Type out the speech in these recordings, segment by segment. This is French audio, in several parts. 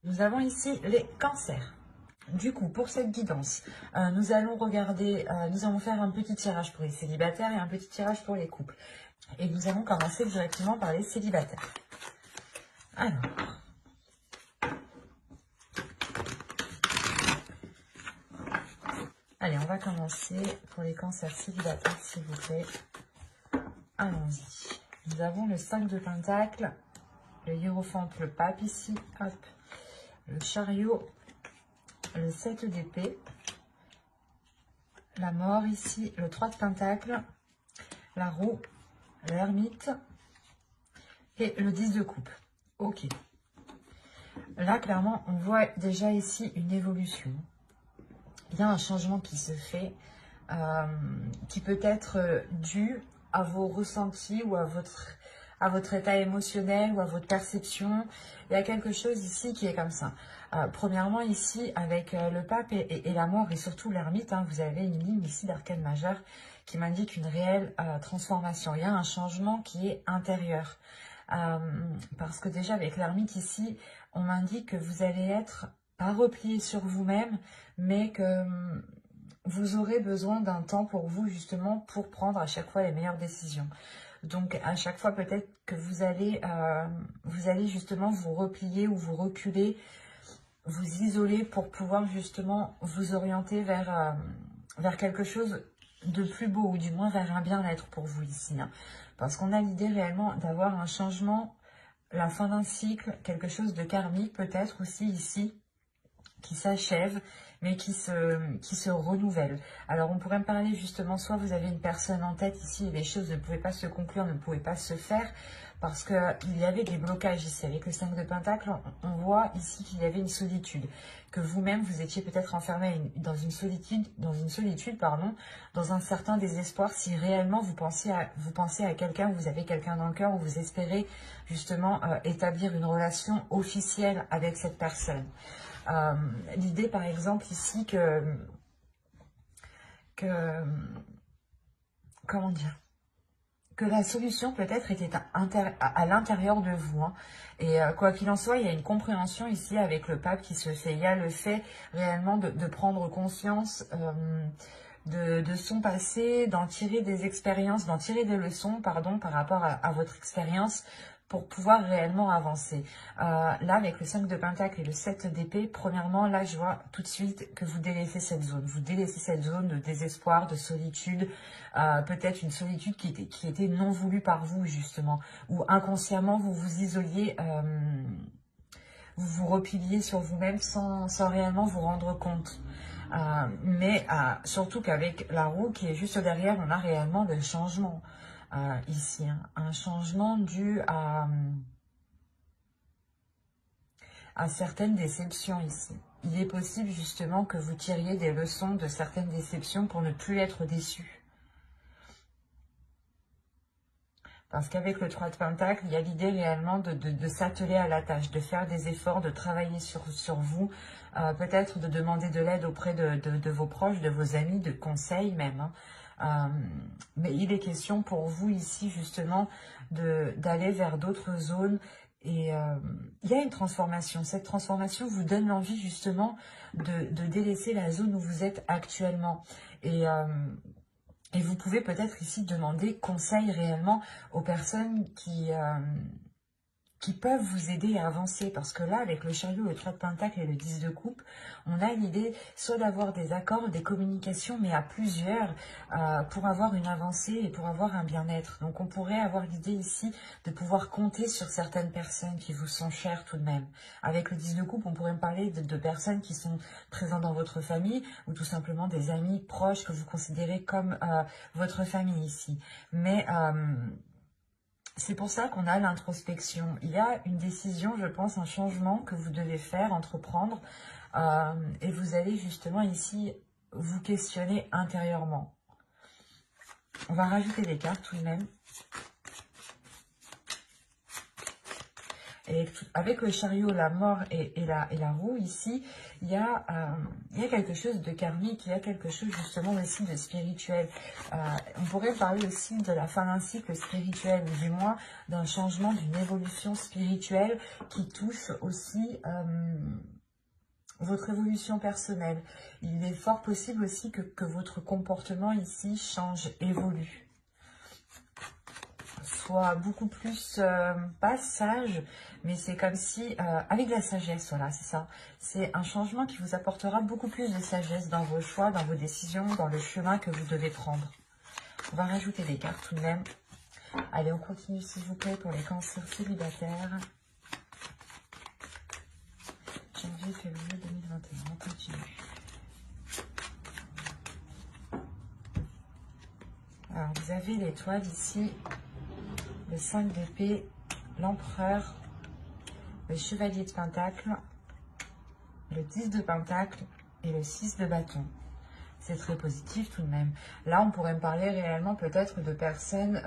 Nous avons ici les cancers. Du coup, pour cette guidance, nous allons regarder, nous allons faire un petit tirage pour les célibataires et un petit tirage pour les couples. Et nous allons commencer directement par les célibataires. Alors, allez, on va commencer pour les cancers célibataires, s'il vous plaît. Allons-y. Nous avons le 5 de Pentacle, le hiérophante, le pape ici, hop, le chariot, le 7 d'épée, la mort ici, le 3 de Pentacle, la roue, l'ermite et le 10 de coupe. Ok. Là, clairement, on voit déjà ici une évolution. Il y a un changement qui se fait, qui peut être dû à vos ressentis ou à votre état émotionnel ou à votre perception. Il y a quelque chose ici qui est comme ça. Premièrement, ici, avec le pape et la mort et surtout l'ermite, vous avez une ligne ici d'arcane majeur qui m'indique une réelle transformation. Il y a un changement qui est intérieur. Parce que déjà, avec l'ermite ici, on m'indique que vous allez être pas replié sur vous-même, mais que vous aurez besoin d'un temps pour vous, justement, pour prendre à chaque fois les meilleures décisions. Donc, à chaque fois, peut-être que vous allez justement vous replier ou vous reculer, vous isoler pour pouvoir justement vous orienter vers quelque chose de plus beau, ou du moins vers un bien-être pour vous ici. Parce qu'on a l'idée réellement d'avoir un changement, la fin d'un cycle, quelque chose de karmique peut-être aussi ici, qui s'achève, mais qui se renouvelle. Alors, on pourrait me parler justement, soit vous avez une personne en tête ici et les choses ne pouvaient pas se conclure, ne pouvaient pas se faire, parce qu'il y avait des blocages ici. Avec le 5 de Pentacle, on voit ici qu'il y avait une solitude, que vous-même, vous étiez peut-être enfermé dans une solitude, dans un certain désespoir, si réellement vous pensez à quelqu'un, vous avez quelqu'un dans le cœur, ou vous espérez justement établir une relation officielle avec cette personne. L'idée, par exemple, ici, comment dire, que la solution peut-être était à l'intérieur de vous. Et quoi qu'il en soit, il y a une compréhension ici avec le pape qui se fait. Il y a le fait réellement de prendre conscience de son passé, d'en tirer des expériences, d'en tirer des leçons, pardon, par rapport à votre expérience, pour pouvoir réellement avancer. Là, avec le 5 de Pentacle et le 7 d'épée, premièrement, là, je vois tout de suite que vous délaissez cette zone. Vous délaissez cette zone de désespoir, de solitude, peut-être une solitude qui était non voulue par vous, justement, ou inconsciemment, vous vous isoliez, vous vous repliez sur vous-même sans réellement vous rendre compte. Mais surtout qu'avec la roue qui est juste derrière, on a réellement des changements. Ici, un changement dû à certaines déceptions ici. Il est possible justement que vous tiriez des leçons de certaines déceptions pour ne plus être déçu. Parce qu'avec le 3 de Pentacle, il y a l'idée réellement de s'atteler à la tâche, de faire des efforts, de travailler sur vous, peut-être de demander de l'aide auprès de vos proches, de vos amis, de conseils même. Mais il est question pour vous ici justement d'aller vers d'autres zones. Et il y a une transformation. Cette transformation vous donne l'envie justement de délaisser la zone où vous êtes actuellement. Et vous pouvez peut-être ici demander conseil réellement aux personnes qui peuvent vous aider à avancer. Parce que là, avec le chariot, le 3 de Pentacle et le 10 de coupe, on a l'idée soit d'avoir des accords, des communications, mais à plusieurs, pour avoir une avancée et pour avoir un bien-être. Donc, on pourrait avoir l'idée ici de pouvoir compter sur certaines personnes qui vous sont chères tout de même. Avec le 10 de coupe, on pourrait me parler de personnes qui sont présentes dans votre famille, ou tout simplement des amis proches que vous considérez comme votre famille ici. Mais c'est pour ça qu'on a l'introspection. Il y a une décision, je pense, un changement que vous devez faire, entreprendre. Et vous allez justement ici vous questionner intérieurement. On va rajouter des cartes tout de même. Et avec le chariot, la mort et la roue, ici, il y a quelque chose de karmique, il y a quelque chose justement aussi de spirituel. On pourrait parler aussi de la fin d'un cycle spirituel, ou du moins d'un changement, d'une évolution spirituelle qui touche aussi votre évolution personnelle. Il est fort possible aussi que votre comportement ici change, évolue. Soit beaucoup plus, pas sage, mais c'est comme si, avec de la sagesse, voilà, c'est ça. C'est un changement qui vous apportera beaucoup plus de sagesse dans vos choix, dans vos décisions, dans le chemin que vous devez prendre. On va rajouter des cartes tout de même. Allez, on continue s'il vous plaît pour les cancers célibataires. Janvier, février 2021, on continue. Alors, vous avez l'étoile ici, le 5 d'épée, l'empereur, le chevalier de pentacle, le 10 de pentacle et le 6 de bâton. C'est très positif tout de même. Là, on pourrait me parler réellement peut-être de personnes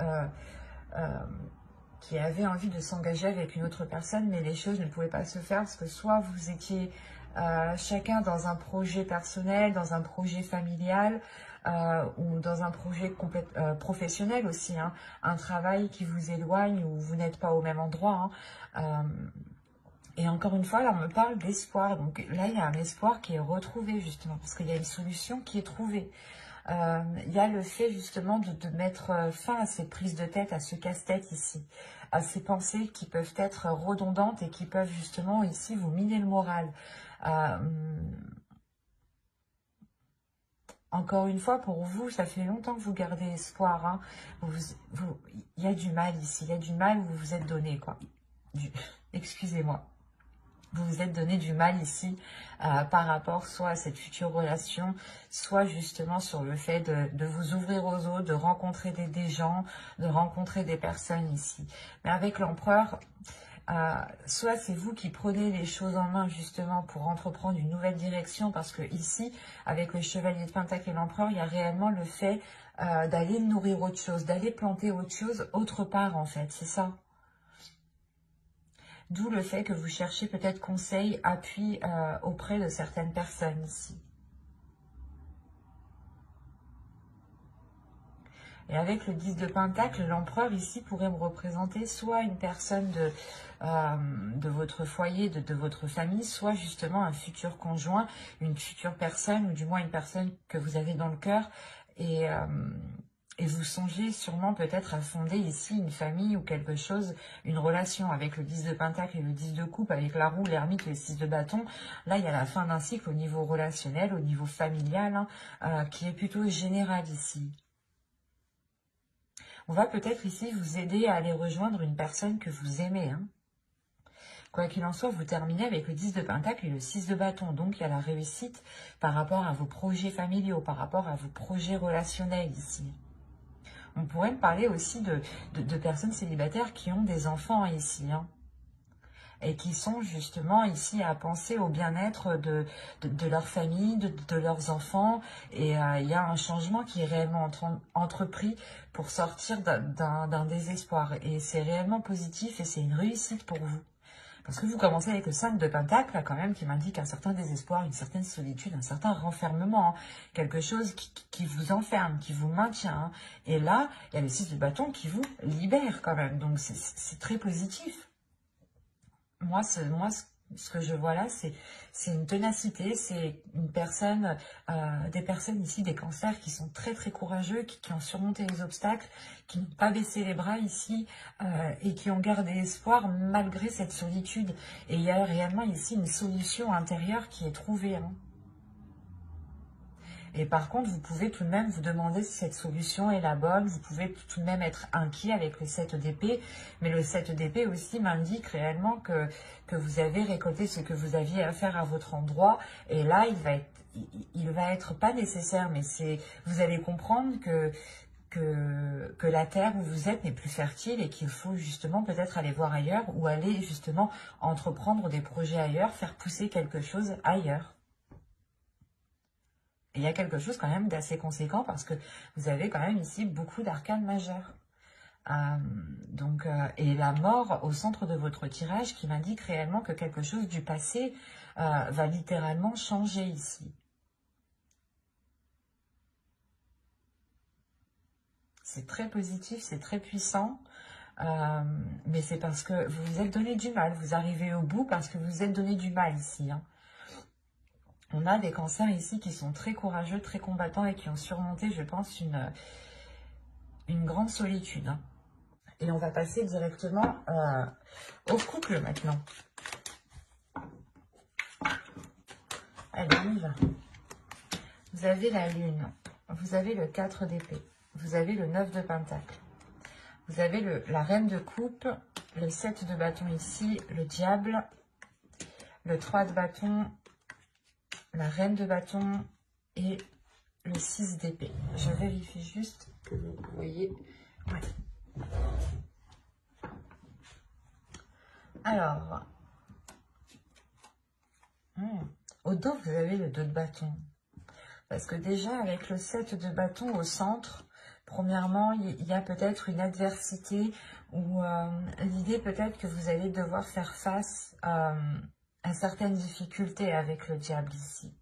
qui avaient envie de s'engager avec une autre personne, mais les choses ne pouvaient pas se faire parce que soit vous étiez chacun dans un projet personnel, dans un projet familial, ou dans un projet professionnel aussi, hein, un travail qui vous éloigne ou vous n'êtes pas au même endroit. Hein, et encore une fois, là, on me parle d'espoir. Donc là, il y a un espoir qui est retrouvé, justement, parce qu'il y a une solution qui est trouvée. Il y a le fait, justement, de mettre fin à ces prises de tête, à ce casse-tête ici, à ces pensées qui peuvent être redondantes et qui peuvent, justement, ici, vous miner le moral. Encore une fois, pour vous, ça fait longtemps que vous gardez espoir. Hein. Il y a du mal ici, il y a du mal où vous vous êtes donné, quoi. Excusez-moi. Vous vous êtes donné du mal ici par rapport soit à cette future relation, soit justement sur le fait de vous ouvrir aux autres, de rencontrer des gens, de rencontrer des personnes ici. Mais avec l'empereur, soit c'est vous qui prenez les choses en main justement pour entreprendre une nouvelle direction, parce que ici, avec le chevalier de pentacle et l'empereur, il y a réellement le fait d'aller nourrir autre chose, d'aller planter autre chose autre part en fait, c'est ça. D'où le fait que vous cherchez peut-être conseil, appui auprès de certaines personnes ici. Et avec le 10 de pentacle, l'empereur ici pourrait me représenter soit une personne de votre foyer, de votre famille, soit justement un futur conjoint, une future personne, ou du moins une personne que vous avez dans le cœur. Et vous songez sûrement peut-être à fonder ici une famille ou quelque chose, une relation avec le 10 de pentacle et le 10 de coupe, avec la roue, l'ermite et le 6 de bâton. Là, il y a la fin d'un cycle au niveau relationnel, au niveau familial, hein, qui est plutôt général ici. On va peut-être ici vous aider à aller rejoindre une personne que vous aimez. Hein. Quoi qu'il en soit, vous terminez avec le 10 de pentacle et le 6 de bâton. Donc, il y a la réussite par rapport à vos projets familiaux, par rapport à vos projets relationnels ici. On pourrait me parler aussi de personnes célibataires qui ont des enfants ici, hein, et qui sont justement ici à penser au bien-être de leur famille, de leurs enfants. Et il y a un changement qui est réellement entrepris pour sortir d'un désespoir. Et c'est réellement positif et c'est une réussite pour vous. Parce que vous commencez avec le 5 de pentacle, là, quand même, qui m'indique un certain désespoir, une certaine solitude, un certain renfermement. Hein. Quelque chose qui vous enferme, qui vous maintient. Hein. Et là, il y a le 6 de bâton qui vous libère quand même. Donc, c'est très positif. Moi, ce que je vois là, c'est une ténacité, c'est une personne, des personnes ici, des cancers qui sont très très courageux, qui ont surmonté les obstacles, qui n'ont pas baissé les bras ici et qui ont gardé espoir malgré cette solitude. Et il y a réellement ici une solution intérieure qui est trouvée. Hein. Et par contre, vous pouvez tout de même vous demander si cette solution est la bonne. Vous pouvez tout de même être inquiet avec le 7 d'épée. Mais le 7 d'épée aussi m'indique réellement que vous avez récolté ce que vous aviez à faire à votre endroit. Et là, il va être pas nécessaire, mais vous allez comprendre que la terre où vous êtes n'est plus fertile et qu'il faut justement peut-être aller voir ailleurs ou aller justement entreprendre des projets ailleurs, faire pousser quelque chose ailleurs. Et il y a quelque chose quand même d'assez conséquent parce que vous avez quand même ici beaucoup d'arcanes majeures. Et la mort au centre de votre tirage qui m'indique réellement que quelque chose du passé va littéralement changer ici. C'est très positif, c'est très puissant. Mais c'est parce que vous vous êtes donné du mal. Vous arrivez au bout parce que vous vous êtes donné du mal ici. Hein. On a des cancers ici qui sont très courageux, très combattants et qui ont surmonté, je pense, une grande solitude. Hein. Et on va passer directement au couple maintenant. Allez, on y va. Vous avez la lune, vous avez le 4 d'épée, vous avez le 9 de pentacle, vous avez la reine de coupe, le 7 de bâton ici, le diable, le 3 de bâton, la reine de bâton et le 6 d'épée. Je vérifie juste que vous voyez. Ouais. Alors, au dos, vous avez le 2 de bâton. Parce que déjà, avec le 7 de bâton au centre, premièrement, il y a peut-être une adversité ou l'idée peut-être que vous allez devoir faire face à certaines difficultés avec le diable ici.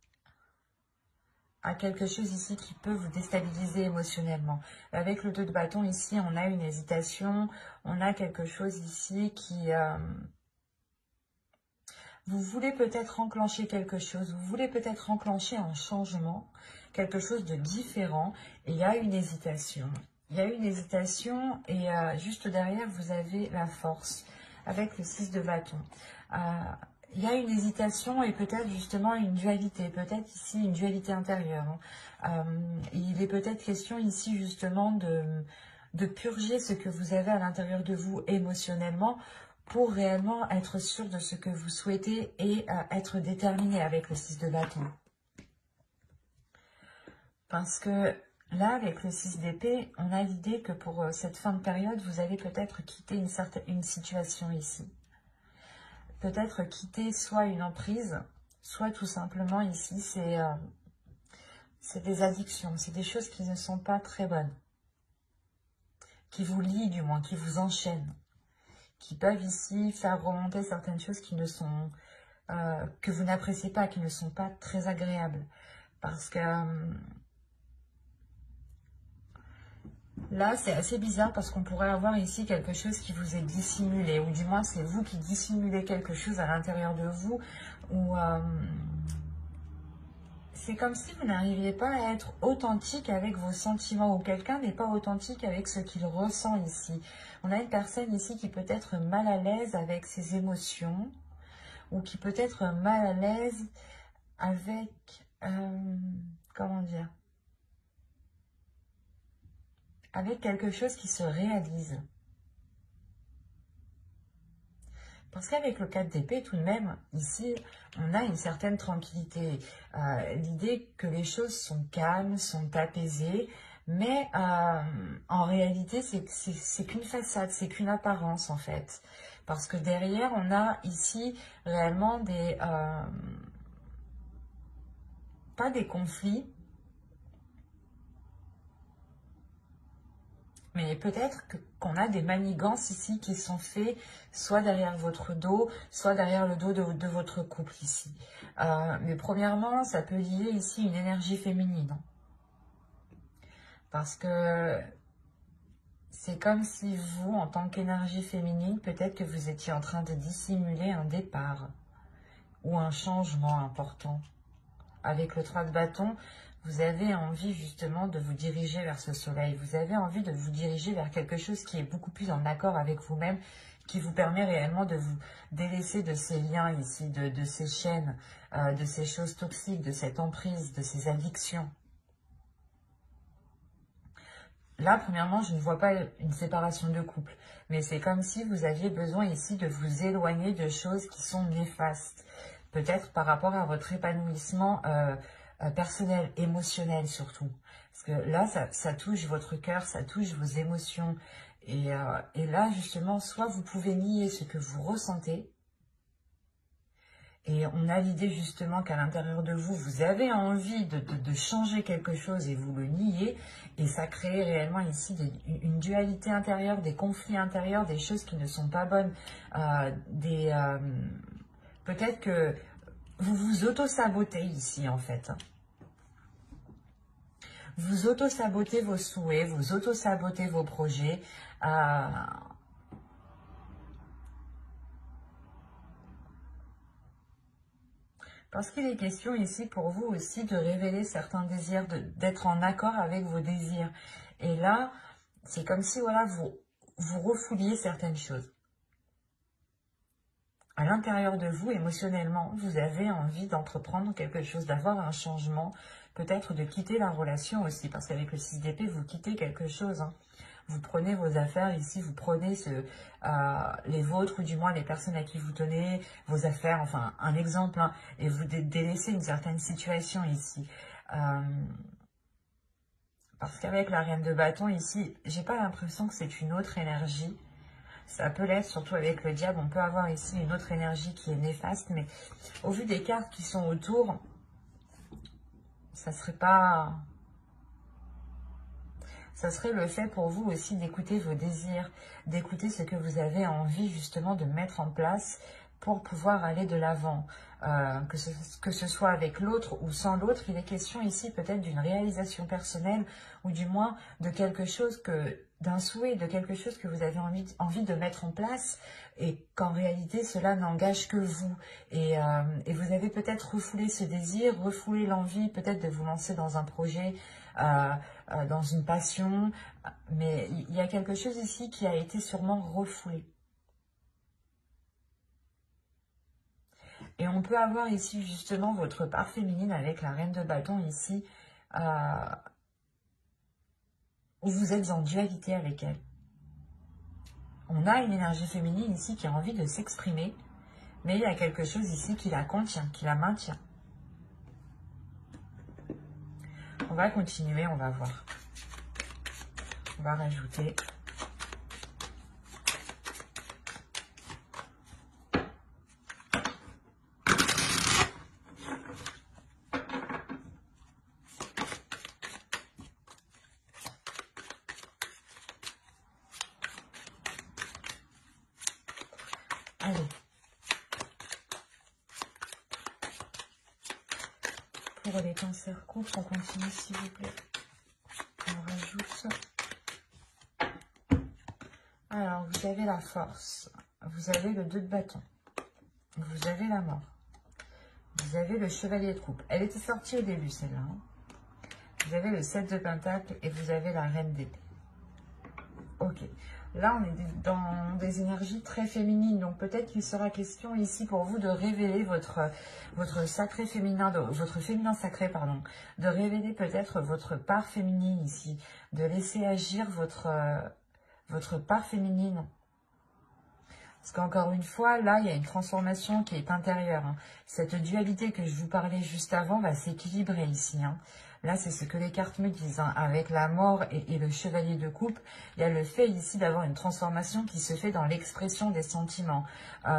À quelque chose ici qui peut vous déstabiliser émotionnellement. Avec le 2 de bâton ici, on a une hésitation, on a quelque chose ici qui... vous voulez peut-être enclencher quelque chose, vous voulez peut-être enclencher un changement, quelque chose de différent, et il y a une hésitation. Il y a une hésitation et juste derrière, vous avez la force avec le 6 de bâton. Il y a une hésitation et peut-être justement une dualité, peut-être ici une dualité intérieure. Hein. Il est peut-être question ici justement de purger ce que vous avez à l'intérieur de vous émotionnellement pour réellement être sûr de ce que vous souhaitez et être déterminé avec le 6 de bâton. Parce que là, avec le 6 d'épée, on a l'idée que pour cette fin de période, vous allez peut-être quitter une situation ici. Peut-être quitter soit une emprise, soit tout simplement ici, c'est des addictions, c'est des choses qui ne sont pas très bonnes, qui vous lient du moins, qui vous enchaînent, qui peuvent ici faire remonter certaines choses qui ne sont, que vous n'appréciez pas, qui ne sont pas très agréables. Parce que là, c'est assez bizarre parce qu'on pourrait avoir ici quelque chose qui vous est dissimulé, ou du moins c'est vous qui dissimulez quelque chose à l'intérieur de vous, ou c'est comme si vous n'arriviez pas à être authentique avec vos sentiments, ou quelqu'un n'est pas authentique avec ce qu'il ressent ici. On a une personne ici qui peut être mal à l'aise avec ses émotions, ou qui peut être mal à l'aise avec, comment dire, avec quelque chose qui se réalise. Parce qu'avec le 4 d'épée, tout de même, ici, on a une certaine tranquillité. L'idée que les choses sont calmes, sont apaisées, mais en réalité, c'est qu'une façade, c'est qu'une apparence, en fait. Parce que derrière, on a ici réellement des... pas des conflits, mais peut-être qu'on a des manigances ici qui sont faits soit derrière votre dos, soit derrière le dos de votre couple ici. Mais premièrement, ça peut lier ici une énergie féminine. Parce que c'est comme si vous, en tant qu'énergie féminine, peut-être que vous étiez en train de dissimuler un départ ou un changement important. Avec le 3 de bâton, vous avez envie justement de vous diriger vers ce soleil. Vous avez envie de vous diriger vers quelque chose qui est beaucoup plus en accord avec vous-même, qui vous permet réellement de vous délaisser de ces liens ici, de ces chaînes, de ces choses toxiques, de cette emprise, de ces addictions. Là, premièrement, je ne vois pas une séparation de couple, mais c'est comme si vous aviez besoin ici de vous éloigner de choses qui sont néfastes. Peut-être par rapport à votre épanouissement personnel, émotionnel surtout. Parce que là, ça touche votre cœur, ça touche vos émotions. Et là, justement, soit vous pouvez nier ce que vous ressentez, Et on a l'idée justement qu'à l'intérieur de vous, vous avez envie de changer quelque chose et vous le niez. Et ça crée réellement ici une dualité intérieure, des conflits intérieurs, des choses qui ne sont pas bonnes. Peut-être que vous vous auto-sabotez ici en fait. Vous auto-sabotez vos souhaits, vous auto-sabotez vos projets. Parce qu'il est question ici pour vous aussi de révéler certains désirs, d'être en accord avec vos désirs. Et là, c'est comme si voilà, vous refouliez certaines choses. À l'intérieur de vous, émotionnellement, vous avez envie d'entreprendre quelque chose, d'avoir un changement, peut-être de quitter la relation aussi, parce qu'avec le 6 d'épée, vous quittez quelque chose. Hein. Vous prenez vos affaires ici, vous prenez les vôtres, ou du moins les personnes à qui vous tenez, vos affaires, enfin un exemple, hein, et vous délaissez une certaine situation ici. Parce qu'avec la reine de bâton ici, j'ai pas l'impression que c'est une autre énergie. Ça peut l'être, surtout avec le diable, on peut avoir ici une autre énergie qui est néfaste, mais au vu des cartes qui sont autour, ça serait pas... Ça serait le fait pour vous aussi d'écouter vos désirs, d'écouter ce que vous avez envie justement de mettre en place pour pouvoir aller de l'avant. Que ce soit avec l'autre ou sans l'autre, il est question ici peut-être d'une réalisation personnelle ou du moins de quelque chose d'un souhait, de quelque chose que vous avez envie de mettre en place et qu'en réalité cela n'engage que vous. Et vous avez peut-être refoulé ce désir, refoulé l'envie peut-être de vous lancer dans un projet, dans une passion, mais il y a quelque chose ici qui a été sûrement refoulé. Et on peut avoir ici justement votre part féminine avec la reine de bâton ici, où vous êtes en dualité avec elle. On a une énergie féminine ici qui a envie de s'exprimer, mais il y a quelque chose ici qui la contient, qui la maintient. On va continuer, on va voir. On va rajouter. Allez. Pour les cancers courts, on continue s'il vous plaît. On rajoute ça. Alors, vous avez la force. Vous avez le 2 de bâton. Vous avez la mort. Vous avez le chevalier de coupe. Elle était sortie au début, celle-là. Hein. Vous avez le 7 de pentacle et vous avez la reine d'épée. Ok. Là, on est dans des énergies très féminines. Donc, peut-être qu'il sera question ici pour vous de révéler votre sacré féminin, votre féminin sacré, pardon. De révéler peut-être votre part féminine ici. De laisser agir votre part féminine. Parce qu'encore une fois, là, il y a une transformation qui est intérieure. Hein. Cette dualité que je vous parlais juste avant va s'équilibrer ici. Hein. Là, c'est ce que les cartes me disent. Hein. Avec la mort et le chevalier de coupe, il y a le fait ici d'avoir une transformation qui se fait dans l'expression des sentiments.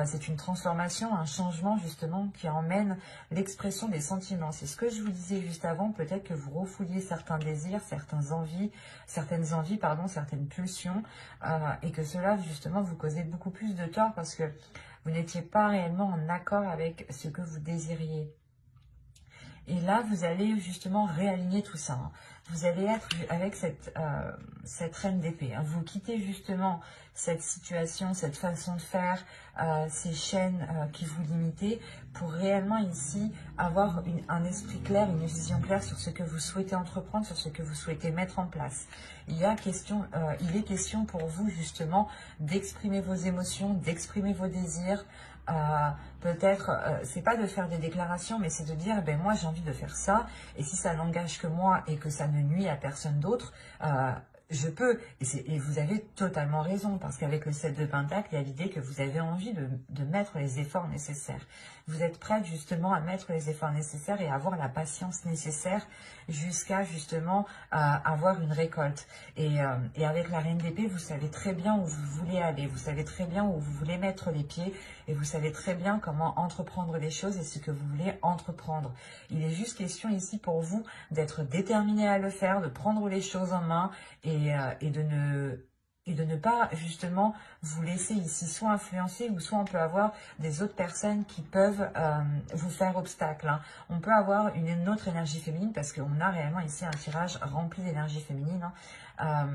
C'est une transformation, un changement justement qui emmène l'expression des sentiments. C'est ce que je vous disais juste avant. Peut-être que vous refouliez certains désirs, certaines envies, certaines pulsions. Et que cela justement vous causait beaucoup plus de tort parce que vous n'étiez pas réellement en accord avec ce que vous désiriez. Et là, vous allez justement réaligner tout ça. Hein. Vous allez être avec cette reine d'épée. Hein. Vous quittez justement cette situation, cette façon de faire, ces chaînes qui vous limitaient pour réellement ici avoir un esprit clair, une vision claire sur ce que vous souhaitez entreprendre, sur ce que vous souhaitez mettre en place. Il est question pour vous justement d'exprimer vos émotions, d'exprimer vos désirs. Peut-être, c'est pas de faire des déclarations, mais c'est de dire, ben moi j'ai envie de faire ça, et si ça n'engage que moi et que ça ne nuit à personne d'autre, je peux, et vous avez totalement raison, parce qu'avec le 7 de Pentacle, il y a l'idée que vous avez envie de mettre les efforts nécessaires. Vous êtes prête justement à mettre les efforts nécessaires et à avoir la patience nécessaire jusqu'à justement avoir une récolte. Et avec la Reine d'épée, vous savez très bien où vous voulez aller, vous savez très bien où vous voulez mettre les pieds et vous savez très bien comment entreprendre les choses et ce que vous voulez entreprendre. Il est juste question ici pour vous d'être déterminé à le faire, de prendre les choses en main et de ne pas justement vous laisser ici soit influencer ou soit on peut avoir des autres personnes qui peuvent vous faire obstacle. Hein. On peut avoir une autre énergie féminine parce qu'on a réellement ici un tirage rempli d'énergie féminine. Hein.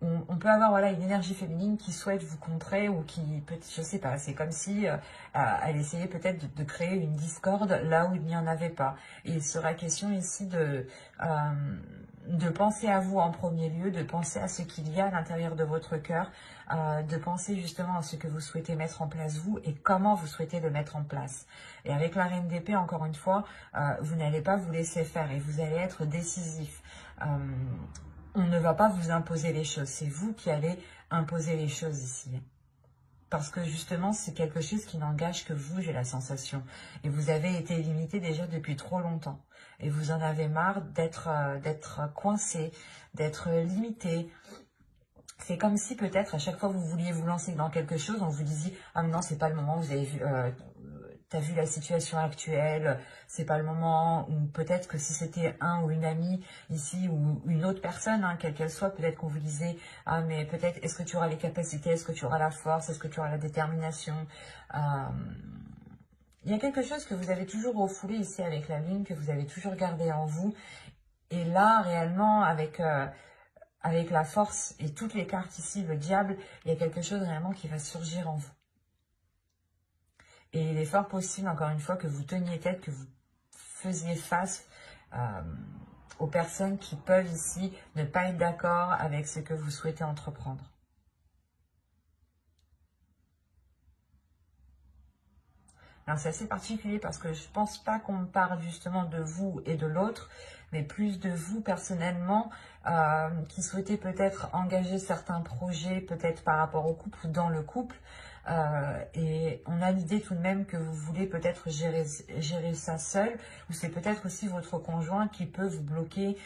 On peut avoir voilà, une énergie féminine qui souhaite vous contrer ou qui, je sais pas, c'est comme si elle essayait peut-être de créer une discorde là où il n'y en avait pas. Et il sera question ici de penser à vous en premier lieu, de penser à ce qu'il y a à l'intérieur de votre cœur, de penser justement à ce que vous souhaitez mettre en place vous et comment vous souhaitez le mettre en place. Et avec la Reine d'épée, encore une fois, vous n'allez pas vous laisser faire et vous allez être décisif. On ne va pas vous imposer les choses, c'est vous qui allez imposer les choses ici. Parce que justement, c'est quelque chose qui n'engage que vous, j'ai la sensation. Et vous avez été limité déjà depuis trop longtemps. Et vous en avez marre d'être coincé, d'être limité. C'est comme si peut-être à chaque fois que vous vouliez vous lancer dans quelque chose, on vous disait « Ah non, c'est pas le moment, vous avez vu... t'as vu la situation actuelle, c'est pas le moment, ou peut-être que si c'était un ou une amie ici, ou une autre personne, hein, quelle qu'elle soit, peut-être qu'on vous disait, ah mais peut-être, est-ce que tu auras les capacités, est-ce que tu auras la force, est-ce que tu auras la détermination il y a quelque chose que vous avez toujours refoulé ici avec la lune, que vous avez toujours gardé en vous, et là, réellement, avec la force et toutes les cartes ici, le diable, il y a quelque chose réellement qui va surgir en vous. Et il est fort possible, encore une fois, que vous teniez tête, que vous faisiez face aux personnes qui peuvent ici ne pas être d'accord avec ce que vous souhaitez entreprendre. Alors c'est assez particulier parce que je ne pense pas qu'on parle justement de vous et de l'autre, mais plus de vous personnellement qui souhaitez peut-être engager certains projets, peut-être par rapport au couple ou dans le couple. Et on a l'idée tout de même que vous voulez peut-être gérer ça seul, ou c'est peut-être aussi votre conjoint qui peut vous bloquer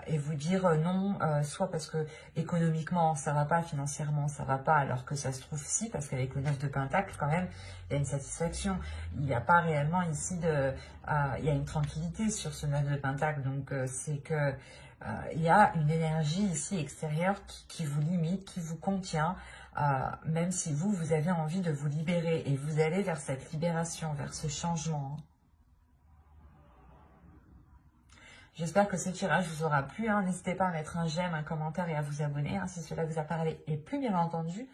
et vous dire non, soit parce que économiquement ça va pas, financièrement ça va pas, alors que ça se trouve si, parce qu'avec le 9 de Pentacle quand même, il y a une satisfaction, il n'y a pas réellement ici il y a une tranquillité sur ce 9 de Pentacle, donc c'est que il y a une énergie ici extérieure qui vous limite, qui vous contient, même si vous avez envie de vous libérer et vous allez vers cette libération, vers ce changement. J'espère que ce tirage vous aura plu. Hein. N'hésitez pas à mettre un j'aime, un commentaire et à vous abonner si cela vous a parlé. Et plus bien entendu,